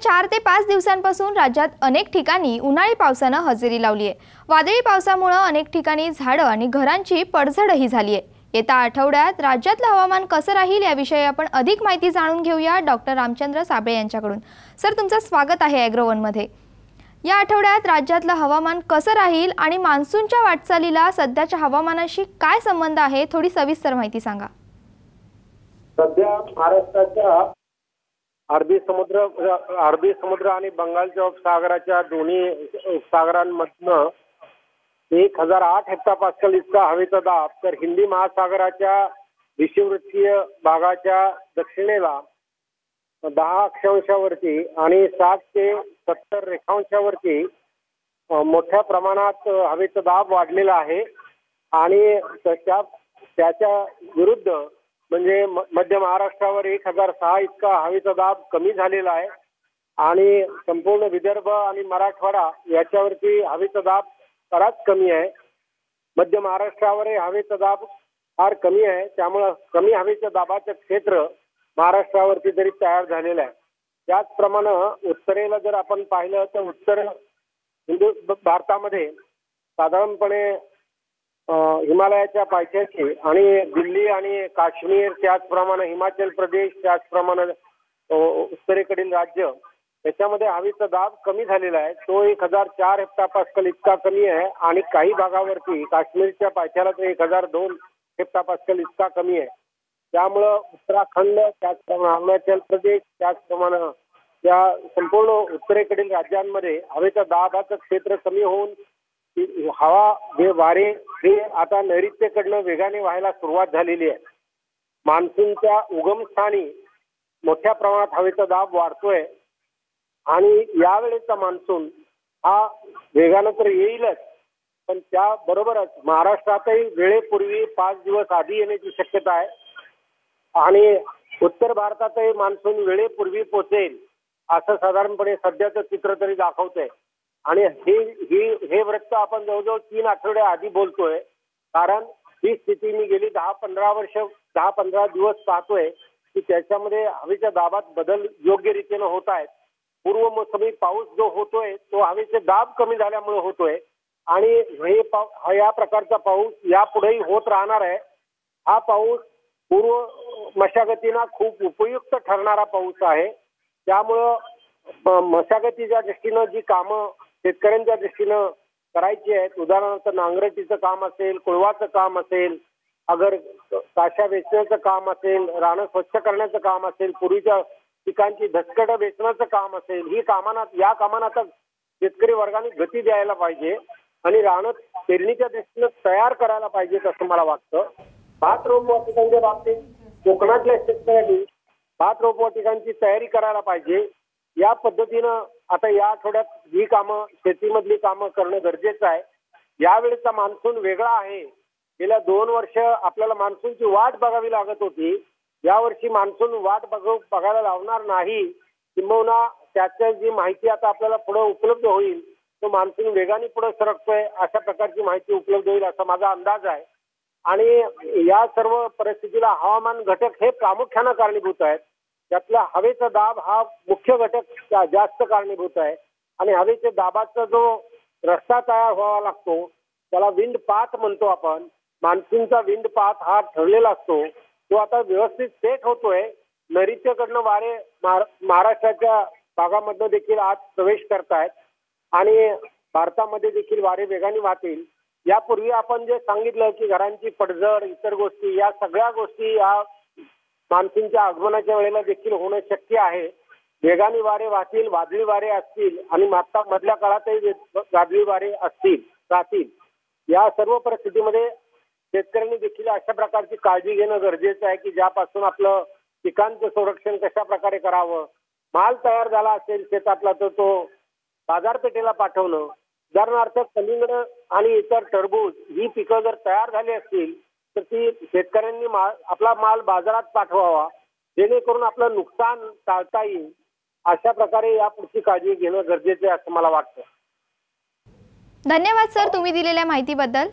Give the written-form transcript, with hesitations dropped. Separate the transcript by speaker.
Speaker 1: 4 ते 5 दिवसांपासून राज्यात अनेक ठिकाणी उन्हाळी पावसाने हजेरी लावली आहे। वादळी पावसामुळे अनेक ठिकाणी झाडं आणि घरांची पडझडही झाली आहे। येत्या आठवड्यात राज्यातलं हवामान कसं राहील याविषयी आपण अधिक माहिती जाणून घेऊया डॉक्टर रामचंद्र साबळे यांच्याकडून। सर, तुमचं स्वागत आहे ॲग्रोवन मध्ये। या आठवड्यात राज्यातलं हवामान कसं राहील आणि मान्सूनच्या वाटचालीला सध्याच्या हवामानाशी काय संबंध आहे, थोडी सविस्तर माहिती सांगा।
Speaker 2: सध्या महाराष्ट्राच्या अरबी समुद्र आणि बंगालच्या उपसागराच्या दोन्ही उपसागरांमधनं 1008 हेक्टोपास्कल इतका हवेचा दाब, तर हिंदी महासागराच्या विषुववृत्तीय भागाच्या दक्षिणेला 10 अक्षांशावरती आणि 60 ते 70 रेखांशावरती मोठ्या प्रमाणात हवेचा दाब वाढलेला आहे। आणि त्याच्या विरुद्ध म्हणजे मध्य महाराष्ट्रावर 1006 इतका हवेचा दाब कमी झालेला आहे आणि संपूर्ण विदर्भ आणि मराठवाडा याच्यावरती हवेचा दाब बराच कमी आहे। मध्य महाराष्ट्रावर हवेचा दाब फार कमी आहे, त्यामुळे कमी हवेच्या दाबाचं क्षेत्र महाराष्ट्रावरती तरी तयार झालेलं आहे। त्याचप्रमाणे उत्तरेला जर आपण पाहिलं तर उत्तर हिंदू भारतामध्ये साधारणपणे हिमालयाच्या पायथ्याशी आणि दिल्ली आणि काश्मीर, त्याचप्रमाणे हिमाचल प्रदेश, त्याचप्रमाणे उत्तरेकडील राज्य याच्यामध्ये हवेचा दाब कमी झालेला आहे। तो 1004 हेक्टोपास्कल इतका कमी आहे आणि काही भागावरती काश्मीरच्या पायथ्याला तर 1002 हेक्टोपास्कल इतका कमी आहे। त्यामुळं उत्तराखंड, त्याचप्रमाणे अरुणाचल प्रदेश, त्याचप्रमाणे या संपूर्ण उत्तरेकडील राज्यांमध्ये हवेचा दाबाचं क्षेत्र कमी होऊन वारे हे आता नैऋत्येकडनं वेगाने व्हायला सुरुवात झालेली आहे। मान्सूनच्या उगमस्थानी मोठ्या प्रमाणात हवेचा दाब वाढतोय आणि यावेळेचा मान्सून हा वेगानं तर येईलच, पण त्याबरोबरच महाराष्ट्रातही वेळेपूर्वी 5 दिवस आधी येण्याची शक्यता आहे आणि उत्तर भारतातही मान्सून वेळेपूर्वी पोहोचेल असं साधारणपणे सध्याचं चित्र तरी दाखवतंय। आणि हे वृत्त आपण जवळजवळ 3 आठवड्या आधी बोलतोय, कारण ही स्थिती मी गेली 10-15 दिवस पाहतोय की त्याच्यामध्ये हवेच्या दाबात बदल योग्य रीतीने होत आहेत। पूर्व मोसमी पाऊस जो होतोय तो हवेचे दाब कमी झाल्यामुळे होतोय आणि या प्रकारचा पाऊस यापुढेही होत राहणार आहे। हा पाऊस पूर्व मशागतीला खूप उपयुक्त ठरणारा पाऊस आहे। त्यामुळं मशागतीच्या दृष्टीनं जी कामं शेतकऱ्यांच्या दृष्टीनं करायची आहेत, उदाहरणार्थ नांगरटीचं काम असेल, कुळवाचं काम असेल, अगर काशा वेचण्याचं काम असेल, रानं स्वच्छ करण्याचं काम असेल, पूर्वीच्या पिकांची धसकडं वेचण्याचं काम असेल, या कामांना आता शेतकरी वर्गाने गती द्यायला पाहिजे आणि रानं पेरणीच्या दृष्टीनं तयार करायला पाहिजेत असं मला वाटतं। भात रोपवाटिकांच्या बाबतीत कोकणातल्या शेतकऱ्यांनी भात रोपवाटिकांची तयारी करायला पाहिजे। या पद्धतीनं आता या आठवड्यात ही कामं, शेतीमधली कामं करणं गरजेचं आहे। यावेळेचा मान्सून वेगळा आहे। गेल्या 2 वर्ष आपल्याला मान्सूनची वाट बघावी लागत होती। यावर्षी मान्सून वाट बघायला लावणार नाही, किंबहुना त्याची जी माहिती आता आपल्याला पुढे उपलब्ध होईल, तो मान्सून वेगाने पुढे सरकतोय अशा प्रकारची माहिती उपलब्ध होईल असा माझा अंदाज आहे। आणि या सर्व परिस्थितीला हवामान घटक हे प्रामुख्याने कारणीभूत आहेत। त्यातला हवेचा दाब हा मुख्य घटक जास्त कारणीभूत आहे आणि हवेच्या दाबाचा जो रस्ता तयार व्हावा लागतो त्याला विंड पाथ म्हणतो आपण। मान्सूनचा विंड पाथ हा ठरलेला असतो, तो आता व्यवस्थित सेट होतोय। नैऋत्यकडनं वारे महाराष्ट्राच्या भागामधनं देखील आज प्रवेश करतायत आणि भारतामध्ये देखील वारे वेगाने वाहतील। यापूर्वी आपण जे सांगितलं की घरांची पडझड, इतर गोष्टी, या सगळ्या गोष्टी या मान्सूनच्या आगमनाच्या वेळेला देखील होणं शक्य आहे। वेगाने वारे वाहतील, वादळी वारे असतील आणि मधल्या काळातही वादळी वारे राहतील। या सर्व परिस्थितीमध्ये शेतकऱ्यांनी देखील अशा प्रकारची काळजी घेणं गरजेचं आहे की ज्यापासून आपलं पिकांचं संरक्षण कशा प्रकारे करावं। माल तयार झाला असेल शेतातला तर तो बाजारपेठेला पाठवणं। उदाहरणार्थ कलिंगड आणि इतर टरबूज ही पिकं जर तयार झाली असतील तर ती शेतकऱ्यांनी आपला माल बाजारात पाठवावा, जेणेकरून आपलं नुकसान टाळता येईल। अशा प्रकारे या पुढची काळजी घेणं गरजेचं आहे असं मला वाटतं।
Speaker 1: धन्यवाद सर, तुम्ही दिलेल्या माहितीबद्दल।